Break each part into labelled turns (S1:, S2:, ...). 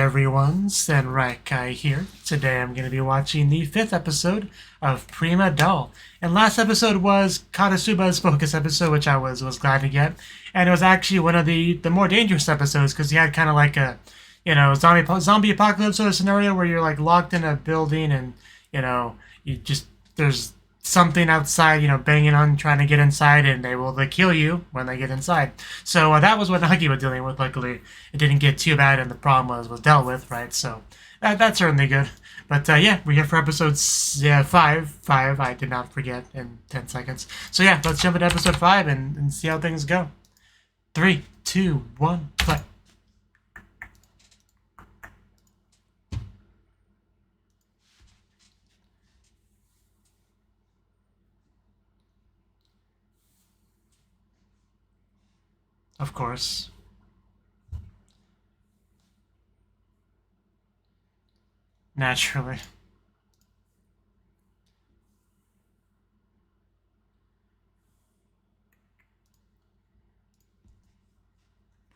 S1: everyone, Senraikai here. Today I'm going to be watching the 5th episode of Prima Doll. And last episode was Kadasuba's focus episode, which I was glad to get. And it was actually one of the more dangerous episodes, because you had kind of like a, zombie apocalypse sort of scenario where you're like locked in a building and, there's something outside, banging on, trying to get inside, and they will kill you when they get inside. So that was what Nagi was dealing with. Luckily, it didn't get too bad, and the problem was dealt with, right? So that's certainly good. But yeah, we're here for episode 5. I did not forget in 10 seconds. So yeah, let's jump into episode 5 and see how things go. 3, 2, 1, play. Of course. Naturally.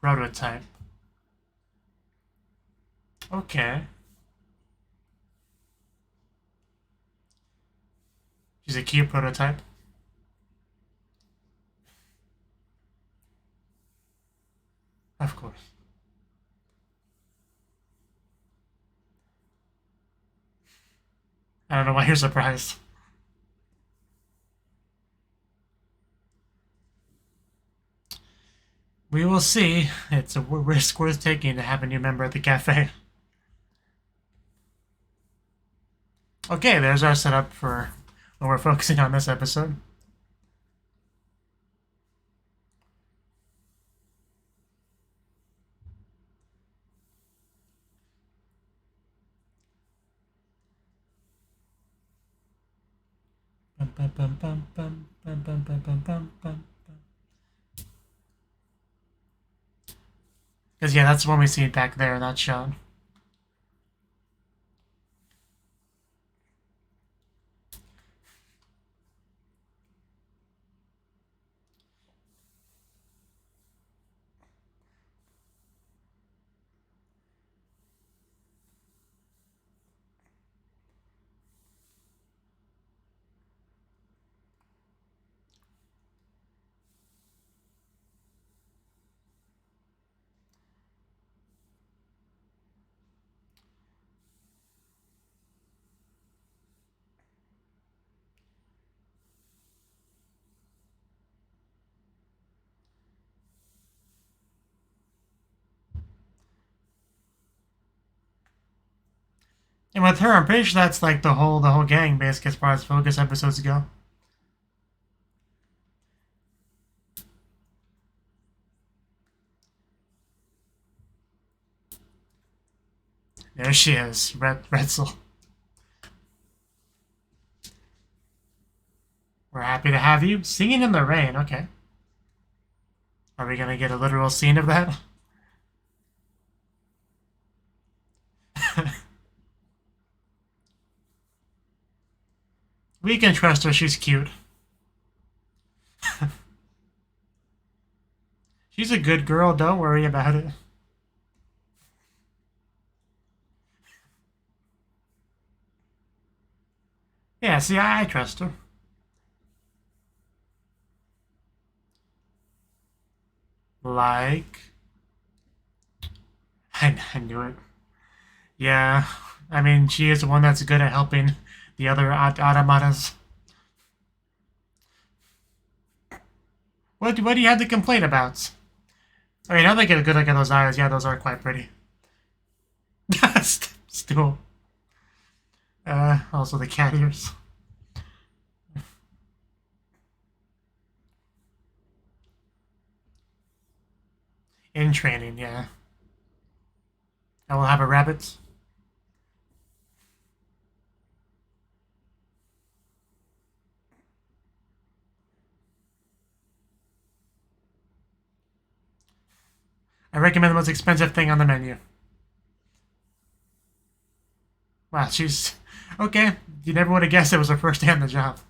S1: Prototype. Okay. She's a cute prototype. Of course. I don't know why you're surprised. We will see. It's a risk worth taking to have a new member at the cafe. Okay, there's our setup for what we're focusing on this episode. Because yeah, that's when we see it back there in that shot. And with her, I'm pretty sure that's like the whole gang, basically, as far as focus episodes go. There she is, Retzel. We're happy to have you. Singing in the rain, okay. Are we gonna get a literal scene of that? We can trust her, she's cute. She's a good girl, don't worry about it. Yeah, see, I trust her. Like... I knew it. Yeah, I mean, she is the one that's good at helping the other automatas. What do you have to complain about? I mean, now they get a good look at those eyes. Yeah, those are quite pretty. Still. Also the cat ears. In training, yeah. I will have a rabbit. I recommend the most expensive thing on the menu. Wow, she's... Okay, you never would have guessed it was her first day on the job.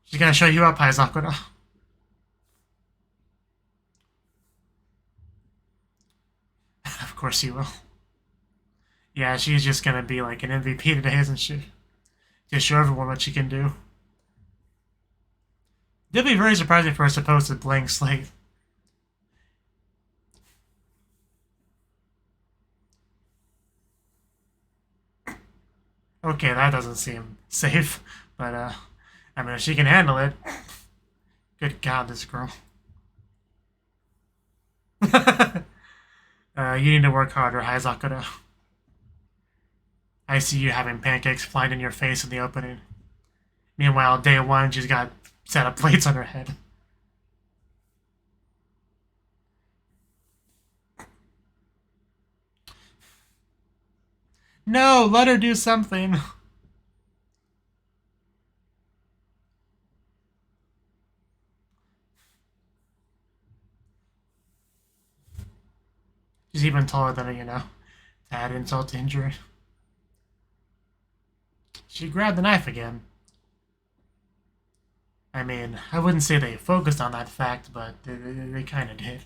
S1: She's gonna show you up, Paizakura. Of course you will. Yeah, she's just gonna be like an MVP today, isn't she? Just show everyone what she can do. It'd be very surprising for a supposed blank slate. Okay, that doesn't seem safe, but I mean, if she can handle it. Good God, this girl. You need to work harder, Haizakura. I see you having pancakes flying in your face in the opening. Meanwhile, day one, she's got set of plates on her head. No, let her do something. She's even taller than her, you know. To add insult to injury. She grabbed the knife again. I mean, I wouldn't say they focused on that fact, but they kind of did.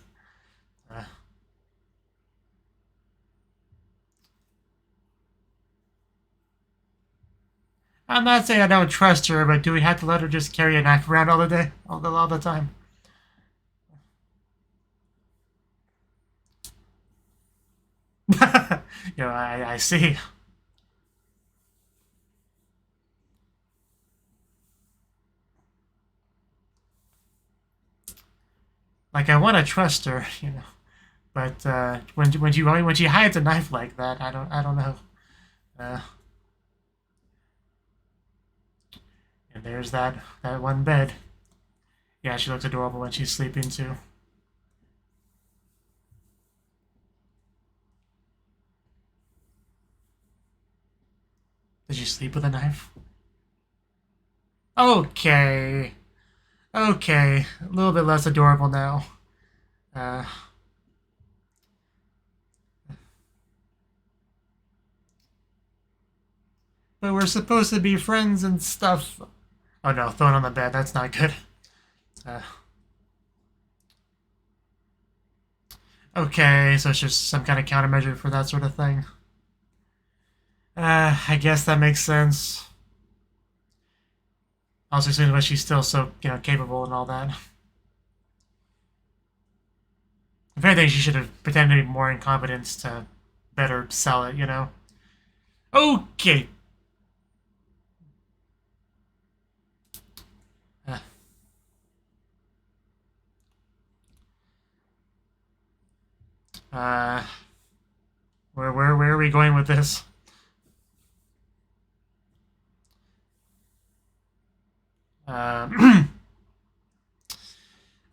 S1: I'm not saying I don't trust her, but do we have to let her just carry a knife around all the day, all the time? You know, I see. Like, I want to trust her, you know, but when she hides a knife like that, I don't know. And there's that one bed. Yeah, she looks adorable when she's sleeping too. Did she sleep with a knife? Okay. Okay. A little bit less adorable now. But we're supposed to be friends and stuff. Oh no, thrown on the bed. That's not good. Okay, so it's just some kind of countermeasure for that sort of thing. I guess that makes sense. Also, seems like she's still so, you know, capable and all that. If anything, she should have pretended to be more incompetence to better sell it, you know? Okay. Where are we going with this?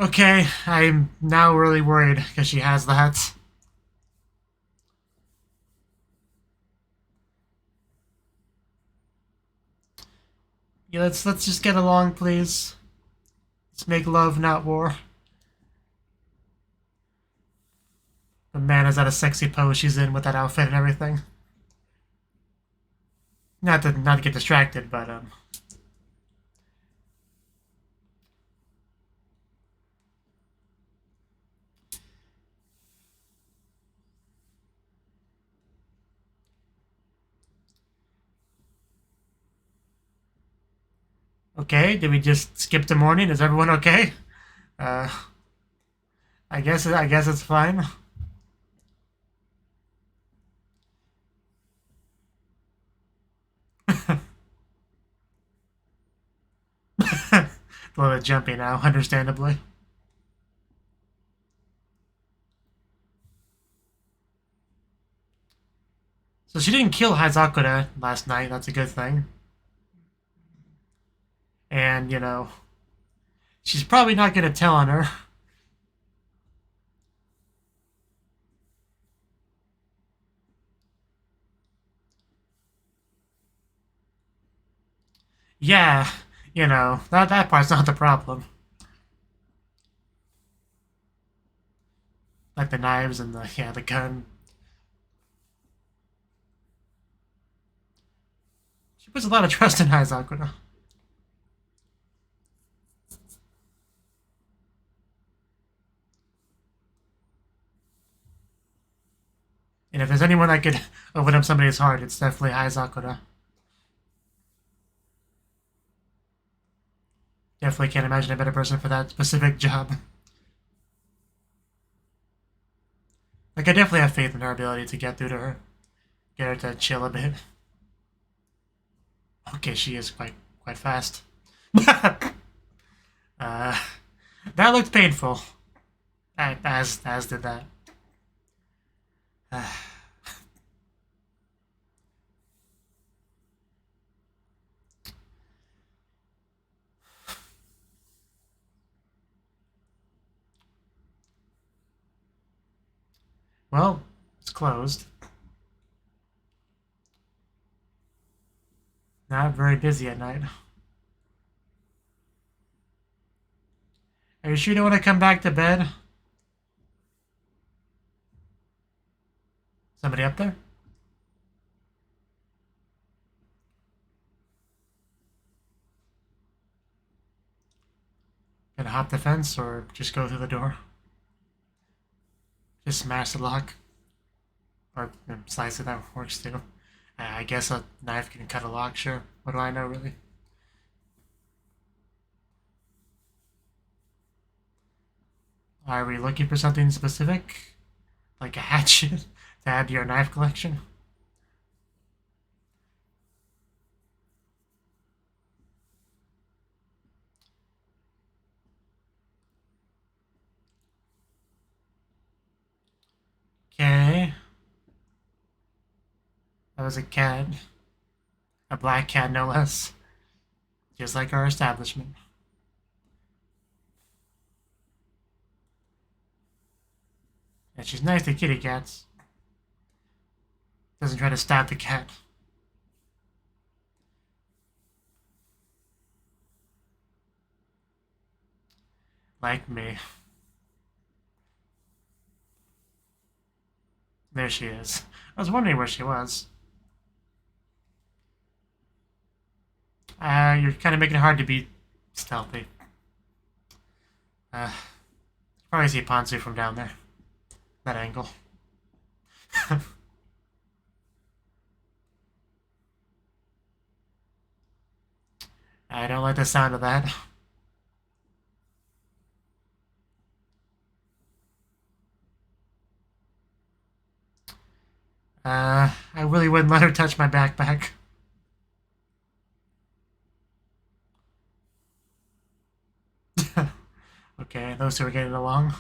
S1: Okay, I'm now really worried because she has that. Yeah, let's just get along, please. Let's make love, not war. But man, is that a sexy pose she's in with that outfit and everything. Not to get distracted, but okay, did we just skip the morning? Is everyone okay? I guess it's fine. A little bit jumpy now, understandably. So she didn't kill Hazakura last night, that's a good thing. And, you know, she's probably not going to tell on her. Yeah, you know, that part's not the problem. Like the knives and the gun. She puts a lot of trust in Hazakura. And if there's anyone that could open up somebody's heart, it's definitely Sakura. Definitely can't imagine a better person for that specific job. Like, I definitely have faith in her ability to get through to her. Get her to chill a bit. Okay, she is quite fast. That looked painful. As did that. Well, it's closed. Not very busy at night. Are you sure you don't want to come back to bed? Somebody up there? Gonna hop the fence or just go through the door? Just smash the lock? Or slice it, that works too. I guess a knife can cut a lock, sure. What do I know, really? Are we looking for something specific? Like a hatchet to add to your knife collection? Okay. That was a cat. A black cat, no less. Just like our establishment. And she's nice to kitty cats. Doesn't try to stab the cat. Like me. There she is. I was wondering where she was. You're kind of making it hard to be stealthy. Probably see Ponzu from down there. That angle. I don't like the sound of that. I really wouldn't let her touch my backpack. Okay, those two are getting along.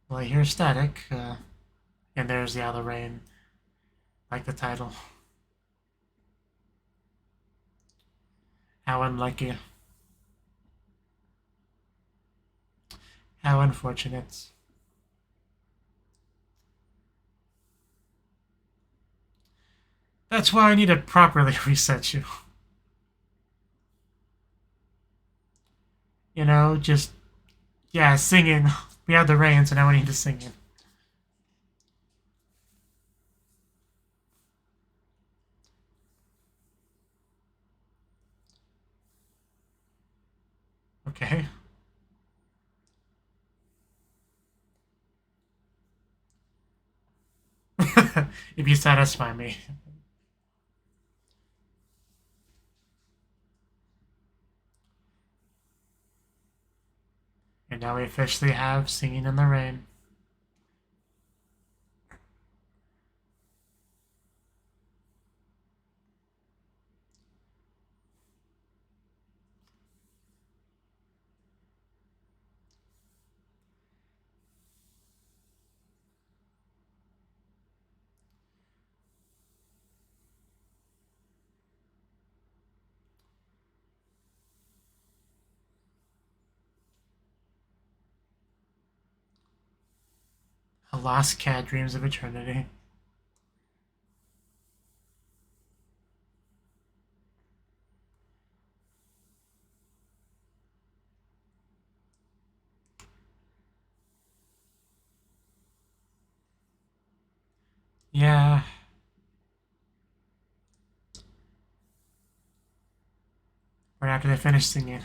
S1: Well, I hear static, and there's the other rain, like the title. How unlucky. How unfortunate. That's why I need to properly reset you. You know, just, yeah, singing. We have the rain, so now we need to sing it. Okay. If you satisfy me. And now we officially have Singing in the Rain. A lost cat dreams of eternity. Yeah. after they finish singing.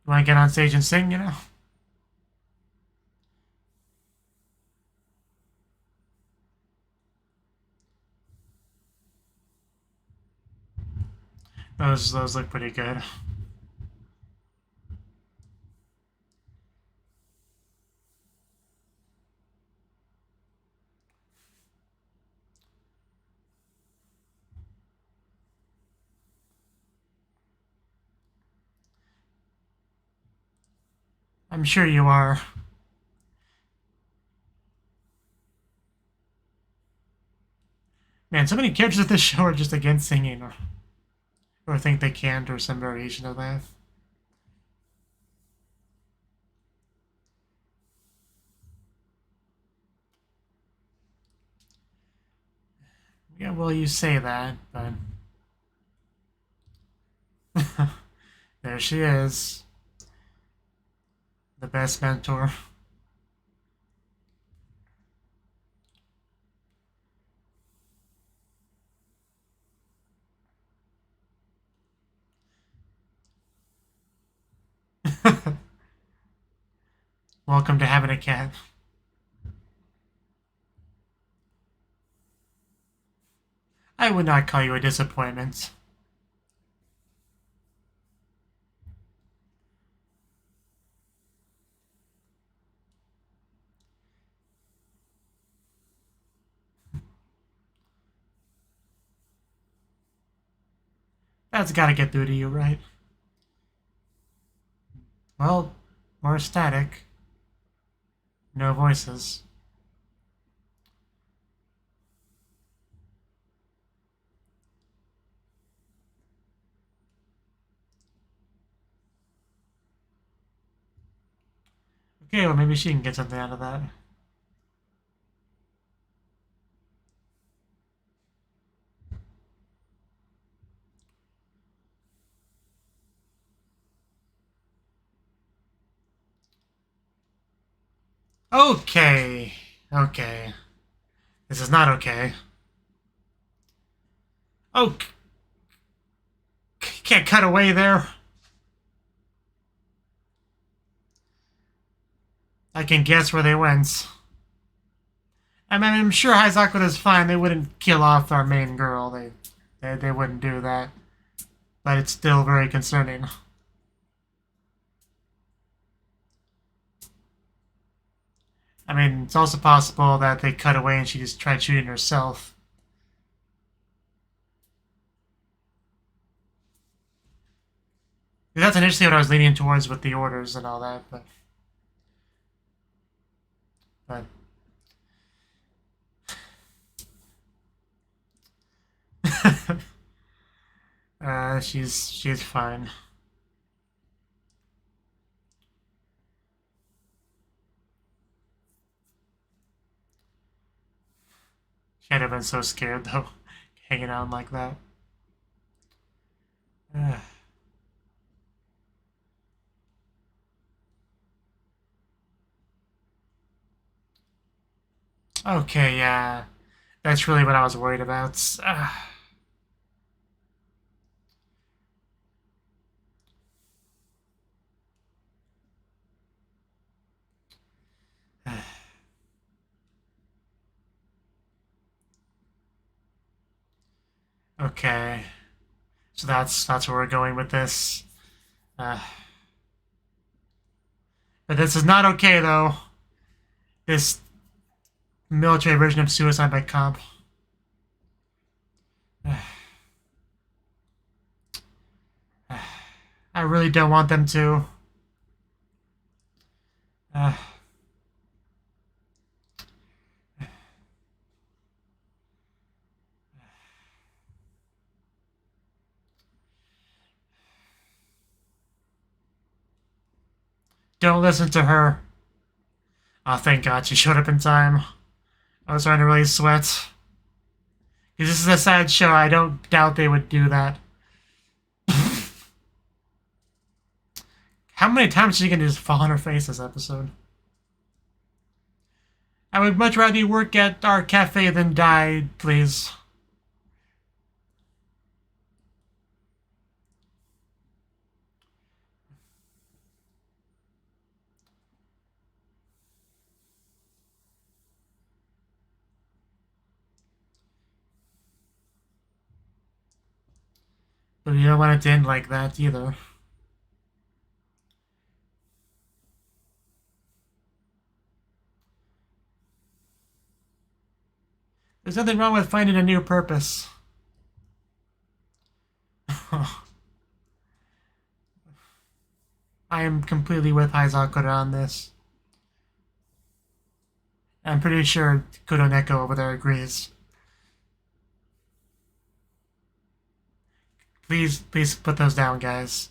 S1: You want to get on stage and sing, you know? Those look pretty good. I'm sure you are. Man, so many characters at this show are just against singing, or think they can't, or some variation of that. Yeah, well, you say that, but... there she is. The best mentor. Welcome to having a cat. I would not call you a disappointment. That's gotta get through to you, right? Well, more static. No voices. Okay, well maybe she can get something out of that. Okay. Okay. This is not okay. Oh. Can't cut away there. I can guess where they went. I mean, I'm sure Haizakura is fine. They wouldn't kill off our main girl. They wouldn't do that. But it's still very concerning. I mean, it's also possible that they cut away and she just tried shooting herself. That's initially what I was leaning towards with the orders and all that, but... she's fine. She'd have been so scared though, hanging out like that. Okay, yeah. That's really what I was worried about. Okay. So that's where we're going with this. But this is not okay, though. This military version of suicide by cop. I really don't want them to. Don't listen to her. Oh, thank God she showed up in time. I was starting to really sweat. Because this is a sad show, I don't doubt they would do that. How many times is she gonna just fall on her face this episode? I would much rather you work at our cafe than die, please. But you don't want it to end like that either. There's nothing wrong with finding a new purpose. I am completely with Haizakura on this. I'm pretty sure Kuroneko over there agrees. Please put those down, guys.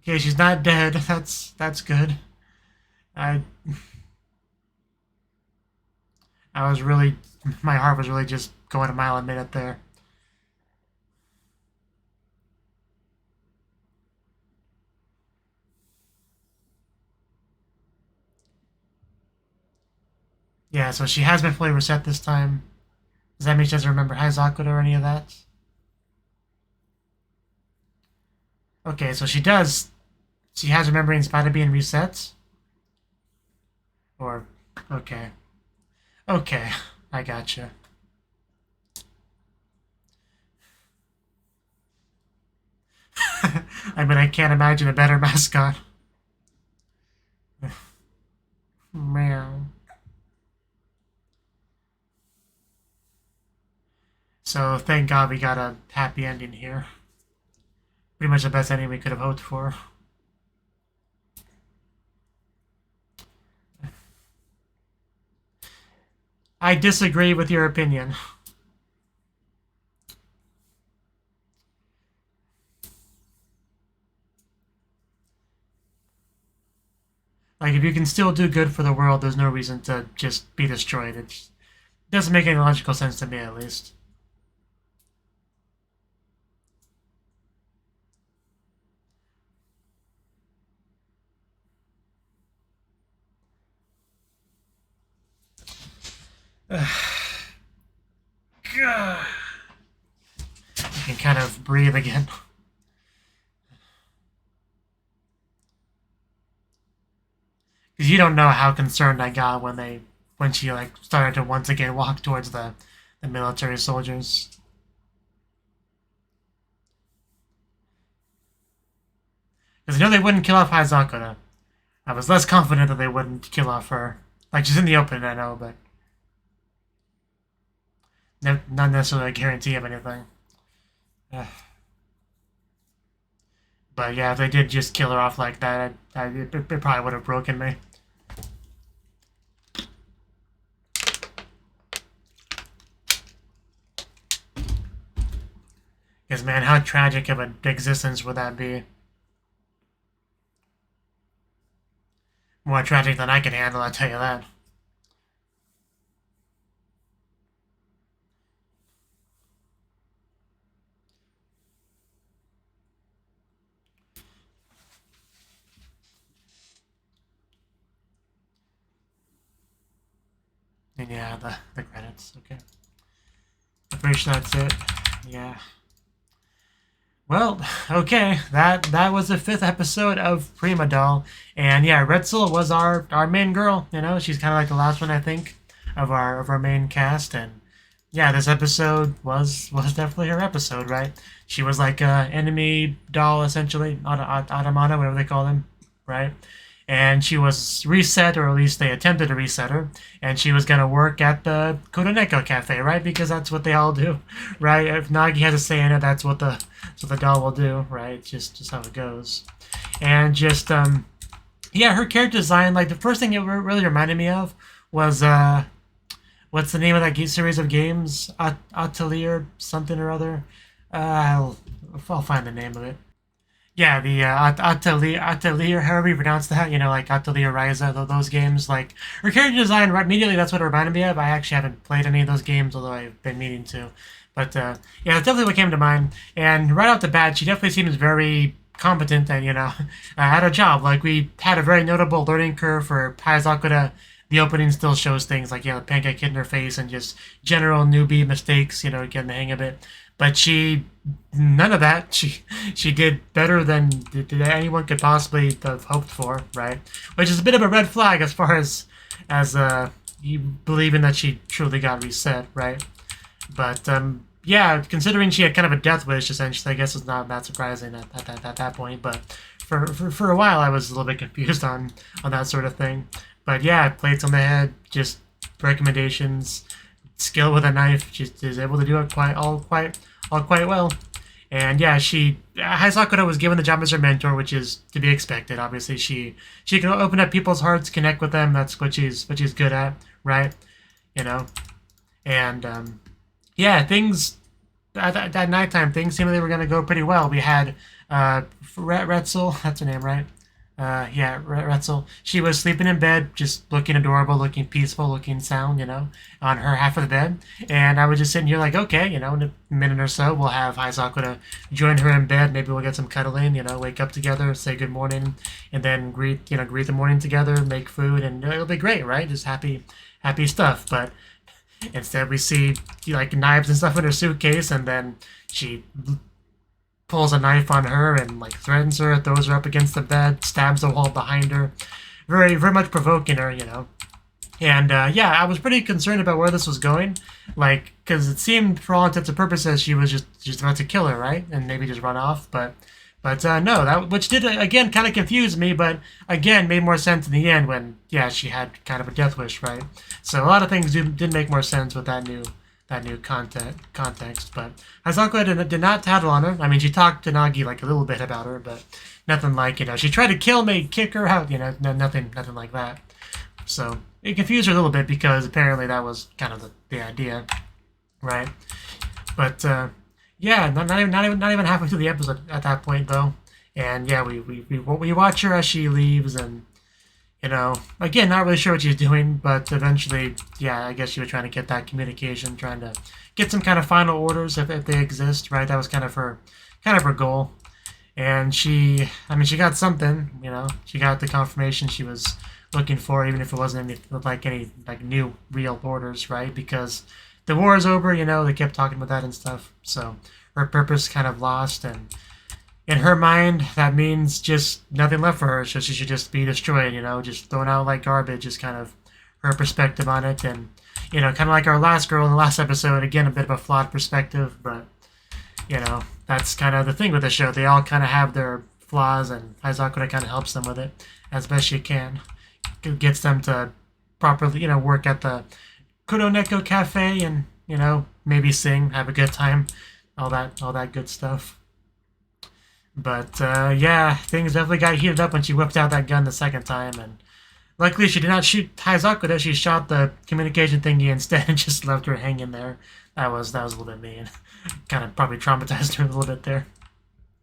S1: Okay, she's not dead. That's good. I was really, my heart was really just going a mile a minute there. Yeah, so she has been fully reset this time. Does that mean she doesn't remember Haizakura or any of that? Okay, so she does. She has her memory in spite of being reset? Or, okay. Okay, I gotcha. I mean, I can't imagine a better mascot. Meow. So, thank God we got a happy ending here. Pretty much the best ending we could have hoped for. I disagree with your opinion. Like, if you can still do good for the world, there's no reason to just be destroyed. It doesn't make any logical sense to me, at least. I can kind of breathe again. Because you don't know how concerned I got when she like started to once again walk towards the military soldiers. Because I know they wouldn't kill off Haizakura. I was less confident that they wouldn't kill off her. Like, she's in the open, I know, but not necessarily a guarantee of anything. But yeah, if they did just kill her off like that, it probably would have broken me. Because, man, how tragic of an existence would that be? More tragic than I can handle, I'll tell you that. And yeah, the credits, okay. I'm pretty sure that's it. Yeah. Well, okay, that was the 5th episode of Prima Doll, and yeah, Retzel was our main girl. You know, she's kind of like the last one, I think, of our main cast, and yeah, this episode was definitely her episode, right? She was like a enemy doll, essentially, automata, whatever they call them, right? And she was reset, or at least they attempted to reset her, and she was gonna work at the Kuroneko Cafe, right? Because that's what they all do, right? If Nagi has a say in it, that's what the doll will do, right? Just how it goes. And just yeah, her character design, like the first thing it really reminded me of was what's the name of that series of games? Atelier something or other. I'll find the name of it. Yeah, the Atelier, however you pronounce that, like Atelier Ryza, those games, like, her character design, right, immediately that's what it reminded me of. I actually haven't played any of those games, although I've been meaning to. But, yeah, that's definitely what came to mind. And right off the bat, she definitely seems very competent and, at her job. Like, we had a very notable learning curve for Hayazakura. The opening still shows things like, the pancake hit in her face and just general newbie mistakes, getting the hang of it. But none of that. She did better than anyone could possibly have hoped for, right? Which is a bit of a red flag as far as you believing that she truly got reset, right? But yeah, considering she had kind of a death wish, essentially, I guess it's not that surprising at that point. But for a while, I was a little bit confused on that sort of thing. But yeah, plates on the head, just recommendations. Skill with a knife, she is able to do it quite well. And yeah, Hayasakura was given the job as her mentor, which is to be expected. Obviously, she can open up people's hearts, connect with them. That's what she's good at, right? And yeah, things at nighttime, things seemed like they were gonna go pretty well. We had Retzel, that's her name, right? Yeah, Retzel. She was sleeping in bed, just looking adorable, looking peaceful, looking sound, on her half of the bed. And I was just sitting here like, okay, in a minute or so, we'll have Hayasakura join her in bed. Maybe we'll get some cuddling, wake up together, say good morning, and then greet the morning together, make food, and it'll be great, right? Just happy stuff. But instead, we see like knives and stuff in her suitcase, and then she pulls a knife on her and like threatens her, throws her up against the bed, stabs the wall behind her, very much provoking her, And yeah, I was pretty concerned about where this was going, like because it seemed for all intents and purposes she was just about to kill her, right, and maybe just run off, but no, that which did again kind of confuse me, but again made more sense in the end when she had kind of a death wish, right? So a lot of things did make more sense with that new context, but Hayasakura did not tattle on her. I mean, she talked to Nagi like a little bit about her, but nothing like, she tried to kill me, kick her out, nothing like that. So it confused her a little bit because apparently that was kind of the idea, right? But yeah, not even halfway through the episode at that point though, and yeah, we watch her as she leaves and. Again, not really sure what she's doing, but eventually, yeah, I guess she was trying to get that communication, trying to get some kind of final orders if they exist, right? That was kind of her goal. And she got something, she got the confirmation she was looking for, even if it wasn't any new real orders, right? Because the war is over, they kept talking about that and stuff. So her purpose kind of lost, and in her mind, that means just nothing left for her, so she should just be destroyed, just thrown out like garbage is kind of her perspective on it. And, kind of like our last girl in the last episode, again, a bit of a flawed perspective, but, that's kind of the thing with the show. They all kind of have their flaws, and Hayasakura kind of helps them with it as best she can. Gets them to properly, work at the Kuroneko Cafe and, maybe sing, have a good time, all that good stuff. But, yeah, things definitely got heated up when she whipped out that gun the second time, and luckily she did not shoot Hayasakura. She shot the communication thingy instead and just left her hanging there. That was a little bit mean. Kind of probably traumatized her a little bit there.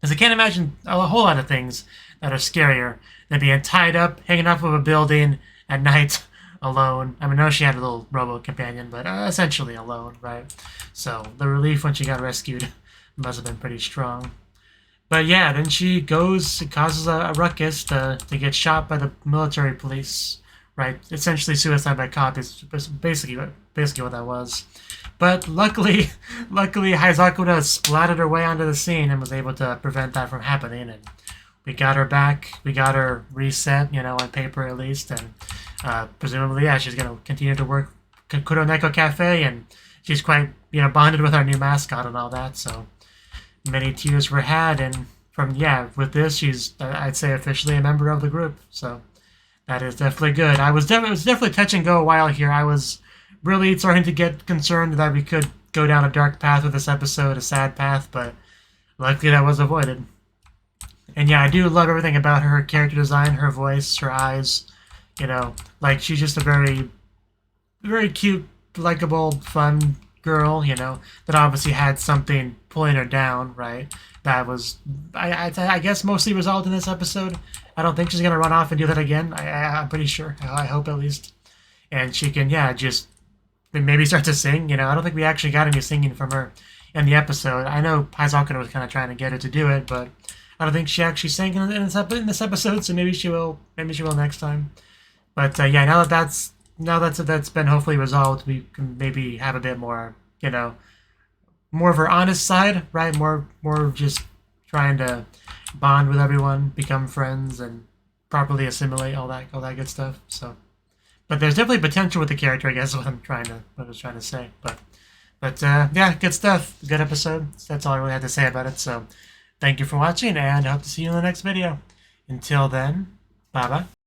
S1: Because I can't imagine a whole lot of things that are scarier than being tied up, hanging off of a building at night alone. I mean, I know she had a little robo-companion, but essentially alone, right? So the relief when she got rescued must have been pretty strong. But yeah, then she causes a ruckus to get shot by the military police, right? Essentially suicide by cop is basically what that was. But luckily Hayasakura splattered her way onto the scene and was able to prevent that from happening. And we got her back. We got her reset, on paper at least. And presumably, yeah, she's going to continue to work Kuroneko Cafe. And she's quite, bonded with our new mascot and all that. So many tears were had, and with this, she's, I'd say, officially a member of the group. So that is definitely good. It was definitely touch and go a while here. I was really starting to get concerned that we could go down a dark path with this episode, a sad path, but luckily that was avoided. And yeah, I do love everything about her character design, her voice, her eyes. You know, like she's just a very, very cute, likable, fun girl. You know, that obviously had something pulling her down, right? That was, I guess, mostly resolved in this episode. I don't think she's gonna run off and do that again. I'm pretty sure. I hope at least. And she can, yeah, just maybe start to sing. You know, I don't think we actually got any singing from her in the episode. I know Haizakura was kind of trying to get her to do it, but I don't think she actually sang in this episode. So maybe she will. Maybe she will next time. But yeah, now that's been hopefully resolved, we can maybe have a bit more, you know, more of her honest side, right? More just trying to bond with everyone, become friends, and properly assimilate all that good stuff. So, but there's definitely potential with the character, I guess, is what I was trying to say. But yeah, good stuff. Good episode. That's all I really had to say about it. So, thank you for watching, and I hope to see you in the next video. Until then, bye bye.